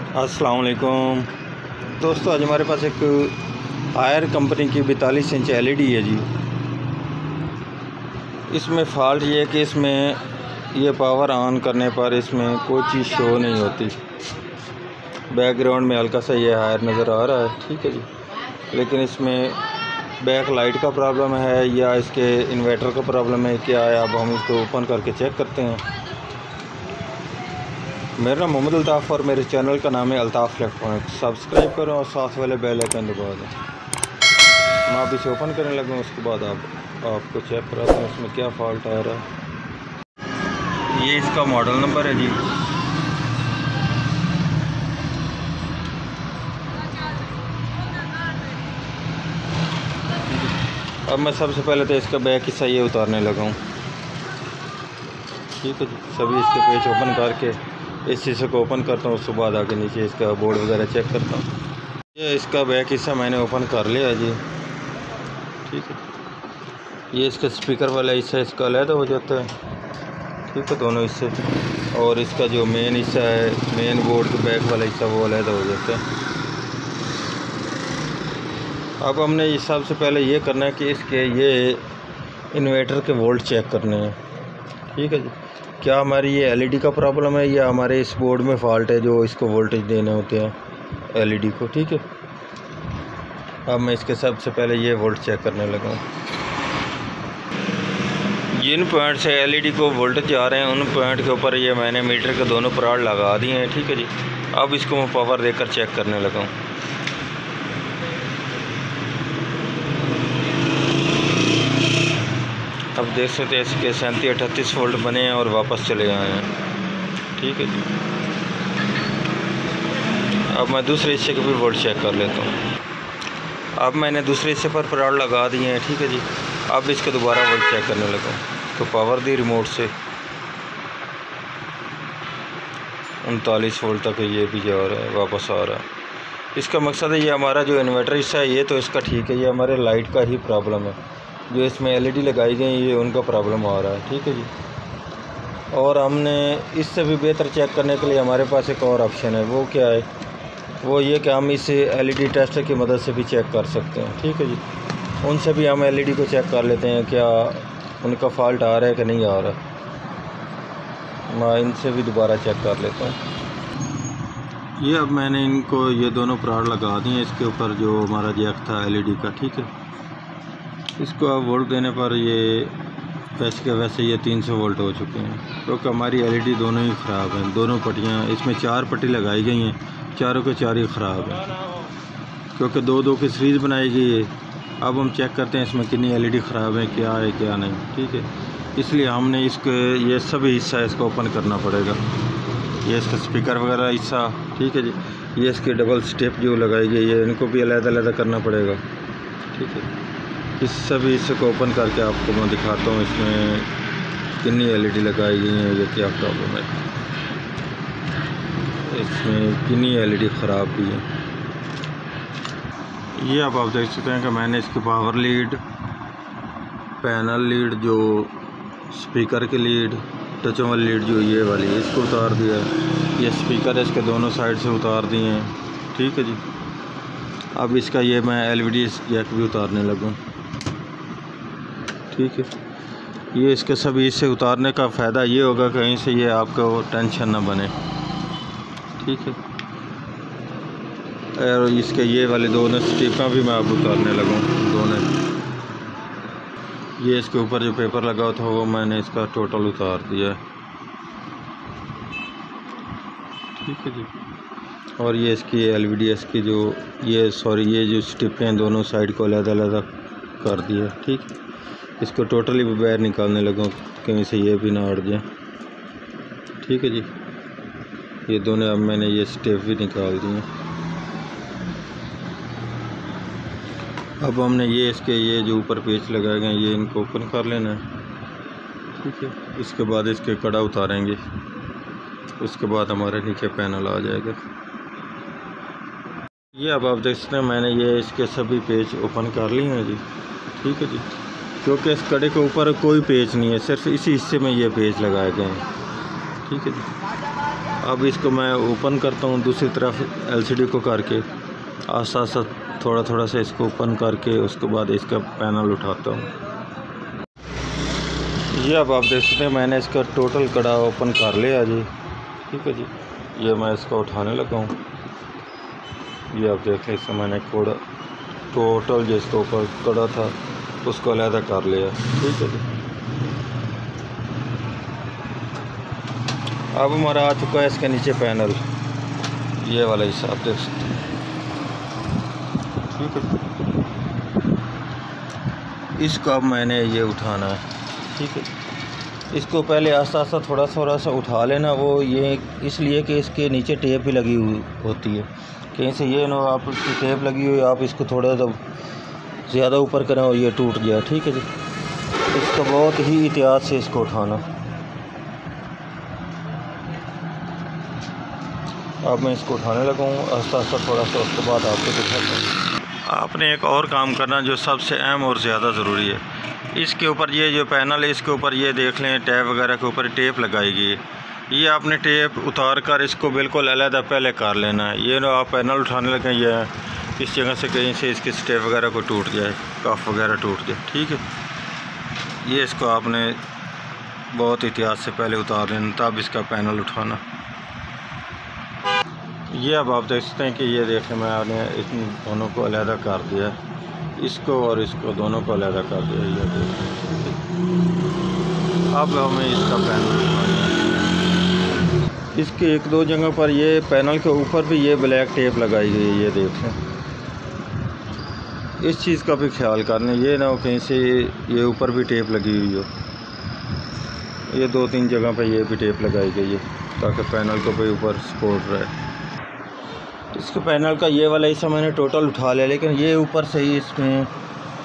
अस्सलाम वालेकुम दोस्तों, आज हमारे पास एक हायर कंपनी की 42 इंच LED है जी। इसमें फ़ॉल्ट ये है कि इसमें ये पावर ऑन करने पर इसमें कोई चीज़ शो नहीं होती। बैकग्राउंड में हल्का सा ये हायर नज़र आ रहा है, ठीक है जी। लेकिन इसमें बैक लाइट का प्रॉब्लम है या इसके इन्वर्टर का प्रॉब्लम है, क्या है? अब हम इसको ओपन करके चेक करते हैं। मेरा नाम मोहम्मद अल्ताफ़ और मेरे चैनल का नाम है अल्ताफ़ इलेक्ट्रॉनिक्स। सब्सक्राइब करो और साथ वाले बेल आइकन दबा दें। मैं आप इसे ओपन करने लगा, उसके बाद आपको चेक कराता हूँ इसमें क्या फ़ॉल्ट आ रहा है। ये इसका मॉडल नंबर है जी। अब मैं सबसे पहले तो इसका बैक हिस्सा ये उतारने लगा हूँ, ठीक है जी। सभी इसके पेज ओपन करके इस शीशे को ओपन करता हूँ, उसके बाद आगे नीचे इसका बोर्ड वगैरह चेक करता हूँ। ये इसका बैक हिस्सा मैंने ओपन कर लिया जी, ठीक है। ये इसका स्पीकर वाला हिस्सा इसका अलग हो जाता है, ठीक है, दोनों हिस्से। और इसका जो मेन हिस्सा है, मेन बोर्ड के बैक वाला हिस्सा, वो अलग हो जाता है। अब हमने ये सबसे पहले ये करना है कि इसके ये इन्वर्टर के वोल्ट चेक करने हैं, ठीक है जी। क्या हमारी ये LED का प्रॉब्लम है या हमारे इस बोर्ड में फ़ॉल्ट है जो इसको वोल्टेज देने होते हैं LED को, ठीक है। अब मैं इसके सबसे पहले ये वोल्ट चेक करने लगा हूँ। जिन पॉइंट से LED को वोल्टेज जा रहे हैं उन पॉइंट के ऊपर ये मैंने मीटर के दोनों पराड़ लगा दिए हैं, ठीक है जी। अब इसको मैं पावर देकर चेक करने लगा हूँ। अब देख सकते हैं इसके 37-38 वोल्ट बने हैं और वापस चले आए हैं, ठीक है जी। अब मैं दूसरे हिस्से के भी वोल्ट चेक कर लेता हूँ। अब मैंने दूसरे हिस्से पर पराड़ लगा दिए हैं, ठीक है जी। अब इसके दोबारा वोल्ट चेक करने लगा तो पावर दी रिमोट से 39 वोल्ट तक ये भी जा रहा है, वापस आ रहा है। इसका मकसद है ये हमारा जो इन्वर्टर हिस्सा है ये तो इसका ठीक है, ये हमारे लाइट का ही प्रॉब्लम है। जो इसमें LED लगाई गई ये उनका प्रॉब्लम आ रहा है, ठीक है जी। और हमने इससे भी बेहतर चेक करने के लिए हमारे पास एक और ऑप्शन है। वो क्या है? वो ये कि हम इस LED टेस्टर की मदद से भी चेक कर सकते हैं, ठीक है जी। उनसे भी हम LED को चेक कर लेते हैं क्या उनका फ़ॉल्ट आ रहा है कि नहीं आ रहा। मैं इनसे भी दोबारा चेक कर लेता हूँ। ये अब मैंने इनको ये दोनों पराड़ लगा दिए इसके ऊपर जो हमारा जैक था LED का, ठीक है। इसको अब वोल्ट देने पर ये वैसे के वैसे ये 300 वोल्ट हो चुके हैं, क्योंकि हमारी LED दोनों ही ख़राब हैं। दोनों पट्टियाँ, इसमें 4 पट्टी लगाई गई हैं, चारों के चार ही ख़राब हैं, क्योंकि 2-2 की सीरीज़ बनाई गई है। अब हम चेक करते हैं इसमें कितनी LED ख़राब है, क्या है क्या नहीं, ठीक है। इसलिए हमने इसके ये सभी हिस्सा इसको ओपन करना पड़ेगा। ये इसका स्पीकर वगैरह हिस्सा, ठीक है जी। ये इसकी डबल स्टेप जो लगाई गई है इनको भी अलग-अलग करना पड़ेगा, ठीक है। इस सभी हिस्से को ओपन करके आपको मैं दिखाता हूँ इसमें कितनी LED लगाई गई है, ये क्या प्रॉब्लम है, इसमें कितनी LED ख़राब भी है। ये अब आप देख सकते हैं कि मैंने इसकी पावर लीड, पैनल लीड, जो स्पीकर की लीड, टचों वाली लीड जो ये वाली है इसको उतार दिया है। ये स्पीकर इसके दोनों साइड से उतार दिए हैं, ठीक है जी। अब इसका ये मैं LED जैक भी उतारने लगूँ, ठीक है। ये इसके सभी हिस्से उतारने का फ़ायदा ये होगा कहीं से ये आपको टेंशन ना बने, ठीक है। और इसके ये वाले दोनों स्टिपां भी मैं अब उतारने लगूँ, दोनों। ये इसके ऊपर जो पेपर लगा था वो मैंने इसका टोटल उतार दिया है, ठीक है जी। और ये इसकी LVDS की जो ये जो स्टिपें हैं दोनों साइड को अलग-अलग कर दिया, ठीक है। इसको टोटली बाहर निकालने लगा कहीं से ये भी ना अड़ जाए, ठीक है जी। ये दोनों अब मैंने ये स्टेप भी निकाल दिए। अब हमने ये इसके ये जो ऊपर पेच लगाए गए ये इनको ओपन कर लेना है, ठीक है। इसके बाद इसके कड़ा उतारेंगे, उसके बाद हमारे नीचे पैनल आ जाएगा। ये अब आप देख सकते हैं मैंने ये इसके सभी पेच ओपन कर लिए हैं जी, ठीक है जी। क्योंकि इस कड़े के ऊपर कोई पेच नहीं है, सिर्फ इसी हिस्से में ये पेच लगाए गए हैं, ठीक है जी। अब इसको मैं ओपन करता हूँ दूसरी तरफ LCD को करके, आस्ता आस्ता थोड़ा थोड़ा सा इसको ओपन करके उसके बाद इसका पैनल उठाता हूँ। ये अब आप देख सकते हैं मैंने इसका टोटल कड़ा ओपन कर लिया जी। ठीक है जी, ये मैं इसको उठाने लगा हूँ। ये आप देख लें, इसका मैंने कोड़ा टोटल जिसके ऊपर कड़ा था उसको अलहदा कर लिया। ठीक है जी, अब हमारा आ चुका है इसके नीचे पैनल, ये वाला हिस्सा आप देख सकते हैं। ठीक है, इसको अब मैंने ये उठाना है। ठीक है, इसको पहले आस्ता आस्ता थोड़ा सा उठा लेना। वो ये इसलिए कि इसके नीचे टेप भी लगी हुई होती है, कहीं से ये ना आप इसकी टेप लगी हुई आप इसको थोड़ा सा ज़्यादा ऊपर करें और ये टूट गया। ठीक है जी, इसको बहुत ही एहतियात से इसको उठाना। अब मैं इसको उठाने लगा हूँ आस्ता आस्ता थोड़ा सा, उसके बाद आपको दिखाता हूँ। आपने एक और काम करना जो सबसे अहम और ज़्यादा ज़रूरी है, इसके ऊपर ये जो पैनल है इसके ऊपर ये देख लें टैप वगैरह के ऊपर टेप लगाई गई है। ये आपने टेप उतार कर इसको बिल्कुल अलहदा पहले कर लेना है। ये ना आप पैनल उठाने लगे ये इस जगह से कहीं से इसकी स्टेप वगैरह को टूट जाए, कफ वगैरह टूट जाए। ठीक है, ये इसको आपने बहुत एहतियात से पहले उतार लेना, तब इसका पैनल उठाना। ये अब आप देख सकते हैं कि ये देखें मैंने इन दोनों को अलहदा कर दिया, इसको और इसको दोनों को अलहदा कर दिया। ये देखें, अब हमें इसका पैनल उठाना है। इसके एक दो जगह पर ये पैनल के ऊपर भी ये ब्लैक टेप लगाई गई है, ये देखें। इस चीज़ का भी ख्याल करना, ये ना हो कहीं से ये ऊपर भी टेप लगी हुई हो। ये दो तीन जगह पर ये भी टेप लगाई गई है ताकि पैनल को भी ऊपर सपोर्ट रहे। इसके पैनल का ये वाला हिस्सा मैंने टोटल उठा लिया, लेकिन ये ऊपर से ही इसमें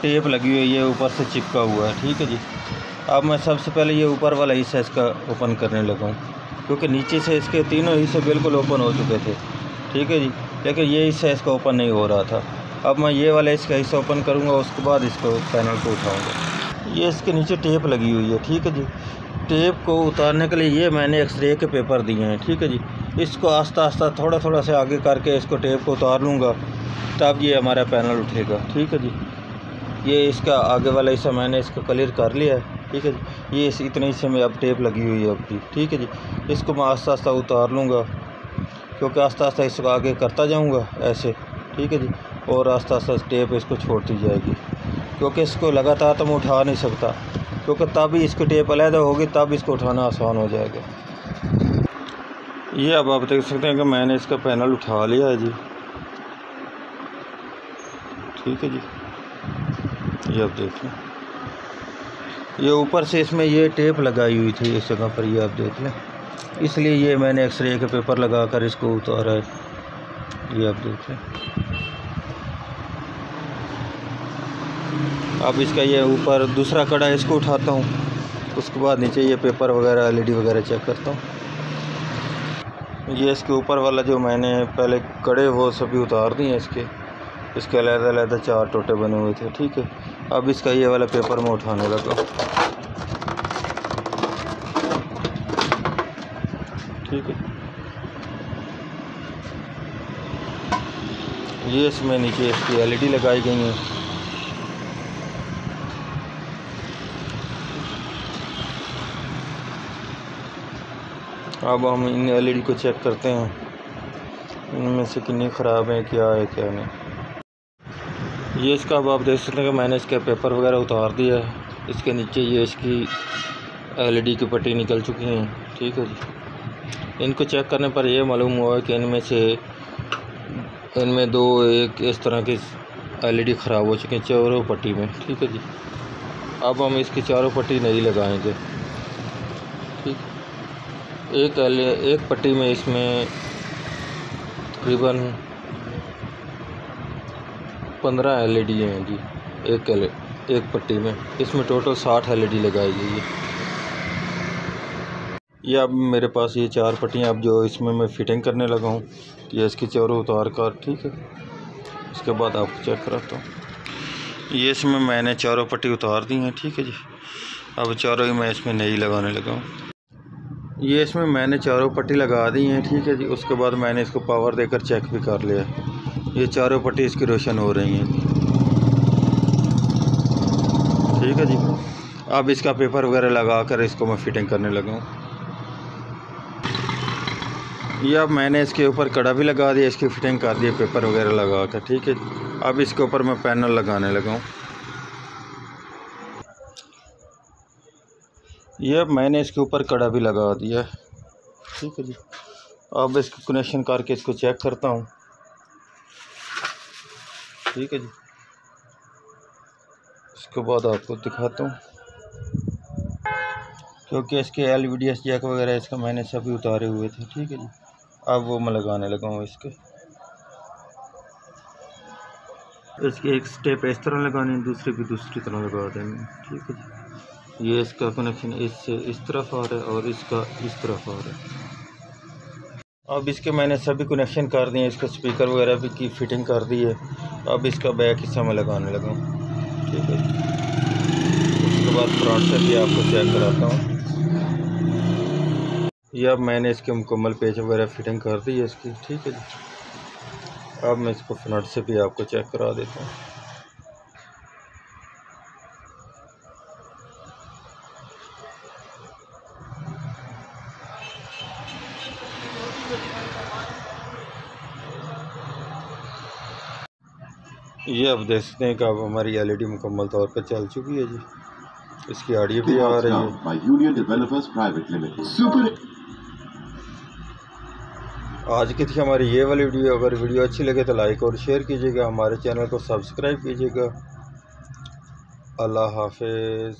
टेप लगी हुई है, ये ऊपर से चिपका हुआ है। ठीक है जी, अब मैं सबसे पहले ये ऊपर वाला हिस्सा इसका ओपन करने लगा हूँ, क्योंकि नीचे से इसके तीनों हिस्से बिल्कुल ओपन हो चुके थे। ठीक है जी, लेकिन ये हिस्सा इसका ओपन नहीं हो रहा था। अब मैं ये वाला इसका हिस्सा ओपन करूँगा, उसके बाद इसको पैनल को उठाऊँगा। ये इसके नीचे टेप लगी हुई है। ठीक है जी, टेप को उतारने के लिए ये मैंने एक्सरे के पेपर दिए हैं। ठीक है जी, इसको आस्ता आस्ता थोड़ा से आगे करके इसको टेप को उतार लूँगा, तब ये हमारा पैनल उठेगा। ठीक है जी, ये इसका आगे वाला हिस्सा मैंने इसको क्लियर कर लिया है। ठीक है जी, ये इतने हिस्से में अब टेप लगी हुई है अब भी। ठीक है जी, इसको मैं आस्ता आस्ता उतार लूँगा, क्योंकि आस्ता आस्ता इसको आगे करता जाऊँगा ऐसे। ठीक है जी, और आस्ता आस्ता टेप इसको छोड़ती जाएगी, क्योंकि इसको लगातार तो मैं उठा नहीं सकता, क्योंकि तभी इसको टेप अलहदा होगी तब इसको उठाना आसान हो जाएगा। ये अब आप देख सकते हैं कि मैंने इसका पैनल उठा लिया है जी। ठीक है जी, ये आप देख लें, ये ऊपर से इसमें ये टेप लगाई हुई थी इस जगह पर, ये आप देख लें, इसलिए ये मैंने एक्सरे के पेपर लगा कर इसको उतारा है। ये आप देख लें। अब इसका ये ऊपर दूसरा कड़ा इसको उठाता हूँ, उसके बाद नीचे ये पेपर वगैरह LED वगैरह चेक करता हूँ। ये इसके ऊपर वाला जो मैंने पहले कड़े वो सभी उतार दिए इसके अलग-अलग 4 टोटे बने हुए थे। ठीक है, अब इसका ये वाला पेपर मैं उठाने लगा। ठीक है, ये इसमें नीचे इसकी LED लगाई गई हैं। अब हम इन LED को चेक करते हैं, इनमें से कितनी ख़राब है, क्या है क्या नहीं। ये इसका अब आप देख सकते हैं कि मैंने इसके पेपर वगैरह उतार दिया है। इसके नीचे ये इसकी LED की पट्टी निकल चुकी हैं। ठीक है जी, इनको चेक करने पर यह मालूम हुआ कि इनमें दो एक इस तरह की LED ख़राब हो चुकी हैं चारों पट्टी में। ठीक है जी, अब हम इसकी चारों पट्टी नहीं लगाएंगे। ठीक, एक पट्टी में इसमें तकरीबन 15 LED हैं जी, एक पट्टी में। इसमें टोटल 60 LED लगाई गई है। ये अब मेरे पास ये 4 पट्टियाँ अब जो इसमें मैं फिटिंग करने लगा हूँ, ये इसकी चारों उतार कर। ठीक है, इसके बाद आपको चेक कराता हूँ। ये इसमें मैंने चारों पट्टी उतार दी हैं। ठीक है जी, अब चारों ही मैं इसमें नई लगाने लगा हूँ। ये इसमें मैंने चारों पट्टी लगा दी हैं, ठीक है जी। उसके बाद मैंने इसको पावर देकर चेक भी कर लिया। ये चारों पट्टी इसकी रोशन हो रही हैं, ठीक है जी। अब इसका पेपर वगैरह लगा कर इसको मैं फिटिंग करने लगा हूँ। ये अब मैंने इसके ऊपर कड़ा भी लगा दिया, इसकी फिटिंग कर दी पेपर वगैरह लगा कर, ठीक है जी। अब इसके ऊपर मैं पैनल लगाने लगा हूँ। ये अब मैंने इसके ऊपर कड़ा भी लगा दिया, ठीक है जी। अब इसको कनेक्शन करके इसको चेक करता हूँ, ठीक है जी। इसके बाद आपको दिखाता हूँ, क्योंकि इसके LVDS जैक वगैरह इसका मैंने सभी उतारे हुए थे, ठीक है जी। अब वो मैं लगाने लगा हूँ। इसके एक स्टेप इस तरह लगानी है, दूसरे भी दूसरी तरह लगा देंगे, ठीक है जी। ये इसका कनेक्शन इससे इस तरफ आ रहा है और इसका इस तरफ आ रहा है। अब इसके मैंने सभी कनेक्शन कर दिए, इसका स्पीकर वगैरह भी की फिटिंग कर दी है। अब इसका बैक हिस्सा में लगाने लगा हूँ, ठीक है। उसके बाद फ्रंट से भी आपको चेक कराता हूँ। ये अब मैंने इसके मुकम्मल पेच वगैरह फिटिंग कर दी है इसकी, ठीक है जी। अब मैं इसको फ्रंट से भी आपको चेक करा देता हूँ। ये अब देख सकते हैं कि अब हमारी LED मुकम्मल तौर पर चल चुकी है जी। इसकी ऑडियो भी आ रही है। आज की थी हमारी ये वाली वीडियो। अगर वीडियो अच्छी लगे तो लाइक और शेयर कीजिएगा, हमारे चैनल को सब्सक्राइब कीजिएगा। अल्लाह हाफिज़।